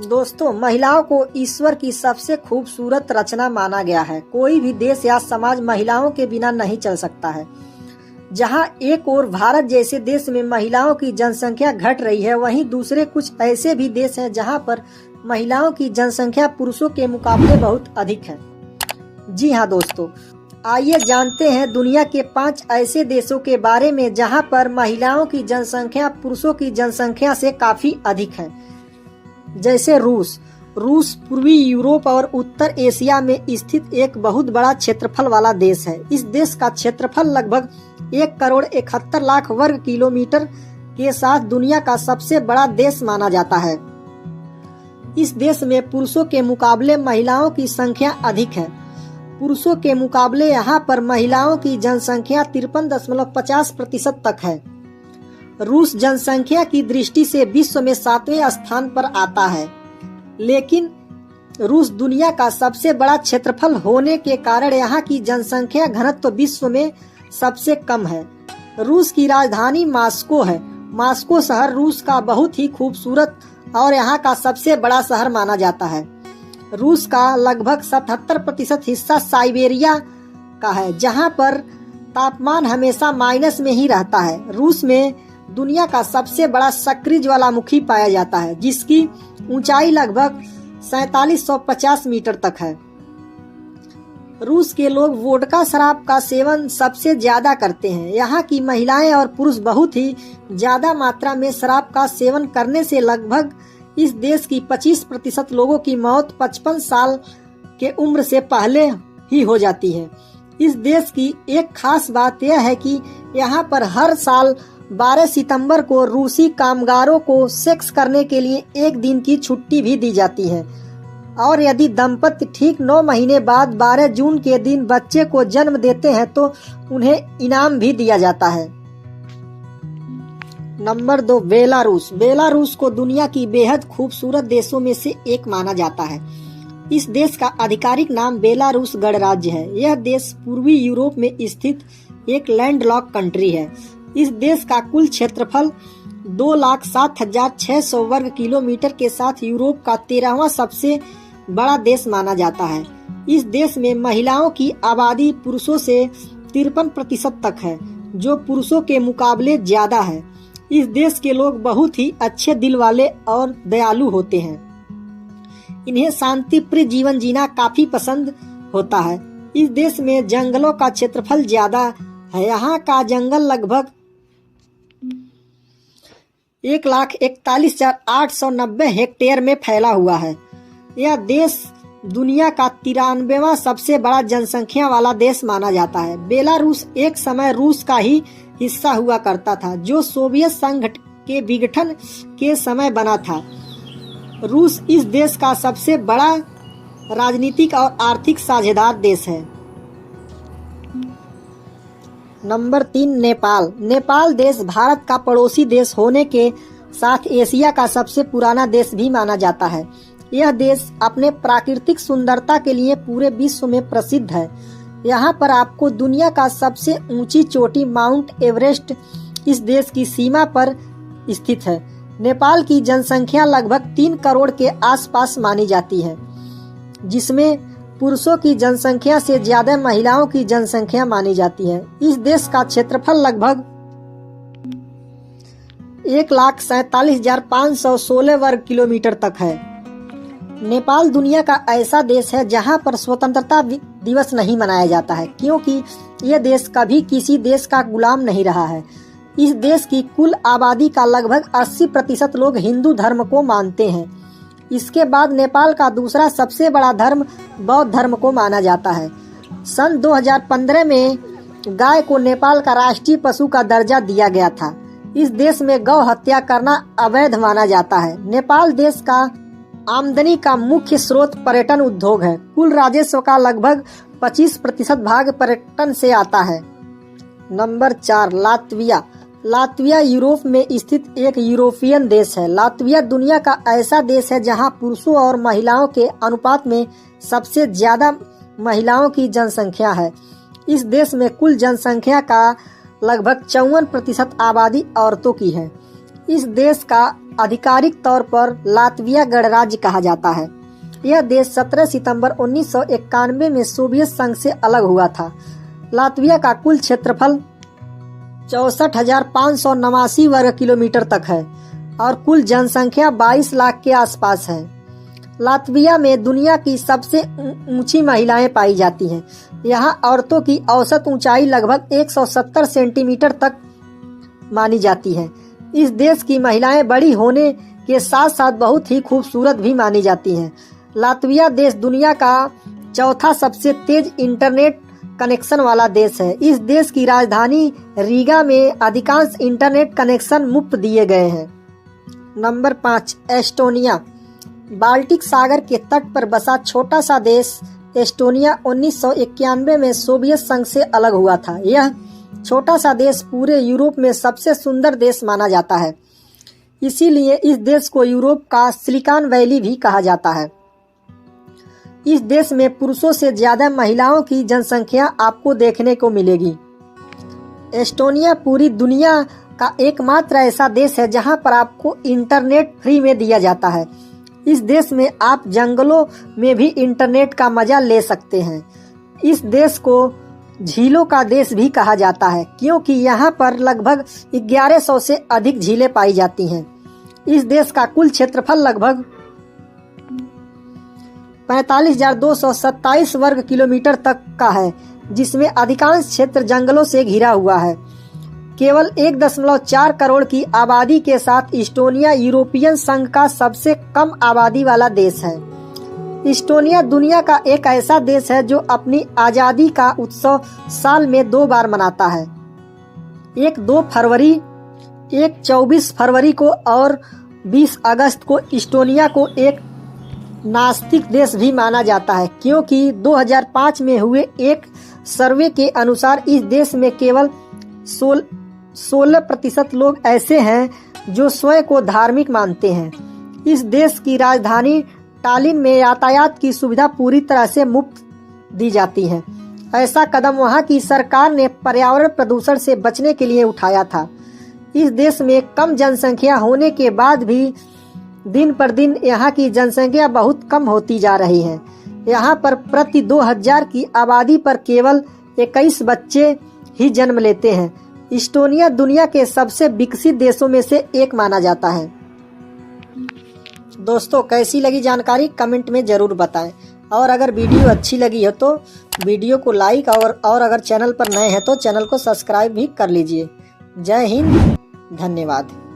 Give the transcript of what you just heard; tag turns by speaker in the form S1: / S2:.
S1: दोस्तों, महिलाओं को ईश्वर की सबसे खूबसूरत रचना माना गया है। कोई भी देश या समाज महिलाओं के बिना नहीं चल सकता है। जहां एक ओर भारत जैसे देश में महिलाओं की जनसंख्या घट रही है, वहीं दूसरे कुछ ऐसे भी देश हैं जहां पर महिलाओं की जनसंख्या पुरुषों के मुकाबले बहुत अधिक है। जी हाँ दोस्तों, आइए जानते हैं दुनिया के 5 ऐसे देशों के बारे में जहां पर महिलाओं की जनसंख्या पुरुषों की जनसंख्या से काफी अधिक है। जैसे रूस पूर्वी यूरोप और उत्तर एशिया में स्थित एक बहुत बड़ा क्षेत्रफल वाला देश है। इस देश का क्षेत्रफल लगभग 1,71,00,000 वर्ग किलोमीटर के साथ दुनिया का सबसे बड़ा देश माना जाता है। इस देश में पुरुषों के मुकाबले महिलाओं की संख्या अधिक है। पुरुषों के मुकाबले यहाँ पर महिलाओं की जनसंख्या 53.50% तक है। रूस जनसंख्या की दृष्टि से विश्व में 7वें स्थान पर आता है, लेकिन रूस दुनिया का सबसे बड़ा क्षेत्रफल होने के कारण यहाँ की जनसंख्या घनत्व विश्व में सबसे कम है। रूस की राजधानी मॉस्को है। मॉस्को शहर रूस का बहुत ही खूबसूरत और यहाँ का सबसे बड़ा शहर माना जाता है। रूस का लगभग 77% हिस्सा साइबेरिया का है, जहाँ पर तापमान हमेशा माइनस में ही रहता है। रूस में दुनिया का सबसे बड़ा सक्रिय ज्वालामुखी पाया जाता है, जिसकी ऊंचाई लगभग 4750 मीटर तक है। रूस के लोग वोडका शराब का सेवन सबसे ज्यादा करते हैं। यहाँ की महिलाएं और पुरुष बहुत ही ज्यादा मात्रा में शराब का सेवन करने से लगभग इस देश की 25% लोगों की मौत 55 साल के उम्र से पहले ही हो जाती है। इस देश की एक खास बात यह है कि यहाँ पर हर साल 12 सितंबर को रूसी कामगारों को सेक्स करने के लिए 1 दिन की छुट्टी भी दी जाती है, और यदि दंपति ठीक 9 महीने बाद 12 जून के दिन बच्चे को जन्म देते हैं तो उन्हें इनाम भी दिया जाता है। नंबर 2, बेलारूस को दुनिया की बेहद खूबसूरत देशों में से एक माना जाता है। इस देश का आधिकारिक नाम बेलारूस गणराज्य है। यह देश पूर्वी यूरोप में स्थित एक लैंडलॉक कंट्री है। इस देश का कुल क्षेत्रफल 2,07,600 वर्ग किलोमीटर के साथ यूरोप का 13वां सबसे बड़ा देश माना जाता है। इस देश में महिलाओं की आबादी पुरुषों से 53% तक है, जो पुरुषों के मुकाबले ज्यादा है। इस देश के लोग बहुत ही अच्छे दिल वाले और दयालु होते हैं। इन्हें शांतिप्रिय जीवन जीना काफी पसंद होता है। इस देश में जंगलों का क्षेत्रफल ज्यादा है। यहाँ का जंगल लगभग 1,41,890 हेक्टेयर में फैला हुआ है। यह देश दुनिया का 93वां सबसे बड़ा जनसंख्या वाला देश माना जाता है। बेलारूस एक समय रूस का ही हिस्सा हुआ करता था, जो सोवियत संघ के विघटन के समय बना था। रूस इस देश का सबसे बड़ा राजनीतिक और आर्थिक साझेदार देश है। नंबर 3, नेपाल देश भारत का पड़ोसी देश होने के साथ एशिया का सबसे पुराना देश भी माना जाता है। यह देश अपने प्राकृतिक सुंदरता के लिए पूरे विश्व में प्रसिद्ध है। यहाँ पर आपको दुनिया का सबसे ऊंची चोटी माउंट एवरेस्ट इस देश की सीमा पर स्थित है। नेपाल की जनसंख्या लगभग 3 करोड़ के आसपास मानी जाती है, जिसमें पुरुषों की जनसंख्या से ज्यादा महिलाओं की जनसंख्या मानी जाती है। इस देश का क्षेत्रफल लगभग 1,47,516 वर्ग किलोमीटर तक है। नेपाल दुनिया का ऐसा देश है जहां पर स्वतंत्रता दिवस नहीं मनाया जाता है, क्योंकि यह देश कभी किसी देश का गुलाम नहीं रहा है। इस देश की कुल आबादी का लगभग 80% लोग हिंदू धर्म को मानते हैं। इसके बाद नेपाल का दूसरा सबसे बड़ा धर्म बौद्ध धर्म को माना जाता है। सन 2015 में गाय को नेपाल का राष्ट्रीय पशु का दर्जा दिया गया था। इस देश में गौ हत्या करना अवैध माना जाता है। नेपाल देश का आमदनी का मुख्य स्रोत पर्यटन उद्योग है। कुल राजस्व का लगभग 25% भाग पर्यटन से आता है। नंबर 4, लातविया यूरोप में स्थित एक यूरोपियन देश है। लातविया दुनिया का ऐसा देश है जहां पुरुषों और महिलाओं के अनुपात में सबसे ज्यादा महिलाओं की जनसंख्या है। इस देश में कुल जनसंख्या का लगभग 54% आबादी औरतों की है। इस देश का आधिकारिक तौर पर लातविया गणराज्य कहा जाता है। यह देश 17 सितंबर 1991 में सोवियत संघ से अलग हुआ था। लातविया का कुल क्षेत्रफल 64,589 वर्ग किलोमीटर तक है और कुल जनसंख्या 22 लाख के आसपास है। लातविया में दुनिया की सबसे ऊंची महिलाएं पाई जाती हैं। यहाँ औरतों की औसत ऊंचाई लगभग 170 सेंटीमीटर तक मानी जाती है। इस देश की महिलाएं बड़ी होने के साथ साथ बहुत ही खूबसूरत भी मानी जाती हैं। लातविया देश दुनिया का चौथा सबसे तेज इंटरनेट कनेक्शन वाला देश है। इस देश की राजधानी रीगा में अधिकांश इंटरनेट कनेक्शन मुफ्त दिए गए हैं। Number 5, Estonia. बाल्टिक सागर के तट पर बसा छोटा सा देश एस्टोनिया 1991 में सोवियत संघ से अलग हुआ था। यह छोटा सा देश पूरे यूरोप में सबसे सुंदर देश माना जाता है। इसीलिए इस देश को यूरोप का सिलिकॉन वैली भी कहा जाता है। इस देश में पुरुषों से ज्यादा महिलाओं की जनसंख्या आपको देखने को मिलेगी। एस्टोनिया पूरी दुनिया का एकमात्र ऐसा देश है जहां पर आपको इंटरनेट फ्री में दिया जाता है। इस देश में आप जंगलों में भी इंटरनेट का मजा ले सकते हैं। इस देश को झीलों का देश भी कहा जाता है क्योंकि यहाँ पर लगभग 1100 से अधिक झीलें पाई जाती हैं। इस देश का कुल क्षेत्रफल लगभग 45,227 वर्ग किलोमीटर तक का है, जिसमें अधिकांश क्षेत्र जंगलों से घिरा हुआ है। केवल 1.4 करोड़ की आबादी के साथ एस्टोनिया यूरोपियन संघ का सबसे कम आबादी वाला देश है। एस्टोनिया दुनिया का एक ऐसा देश है जो अपनी आज़ादी का उत्सव साल में 2 बार मनाता है। एक 2 फरवरी, एक 24 फरवरी को और 20 अगस्त को। एस्टोनिया को एक नास्तिक देश भी माना जाता है क्योंकि 2005 में हुए एक सर्वे के अनुसार इस देश में केवल 16% लोग ऐसे हैं जो स्वयं को धार्मिक मानते हैं। इस देश की राजधानी टालिन में यातायात की सुविधा पूरी तरह से मुफ्त दी जाती है। ऐसा कदम वहां की सरकार ने पर्यावरण प्रदूषण से बचने के लिए उठाया था। इस देश में कम जनसंख्या होने के बाद भी दिन पर दिन यहाँ की जनसंख्या बहुत कम होती जा रही है। यहाँ पर प्रति 2000 की आबादी पर केवल 21 बच्चे ही जन्म लेते हैं। एस्टोनिया दुनिया के सबसे विकसित देशों में से एक माना जाता है। दोस्तों, कैसी लगी जानकारी कमेंट में जरूर बताएं और अगर वीडियो अच्छी लगी हो तो वीडियो को लाइक और अगर चैनल पर नए हैं तो चैनल को सब्सक्राइब भी कर लीजिए। जय हिंद, धन्यवाद।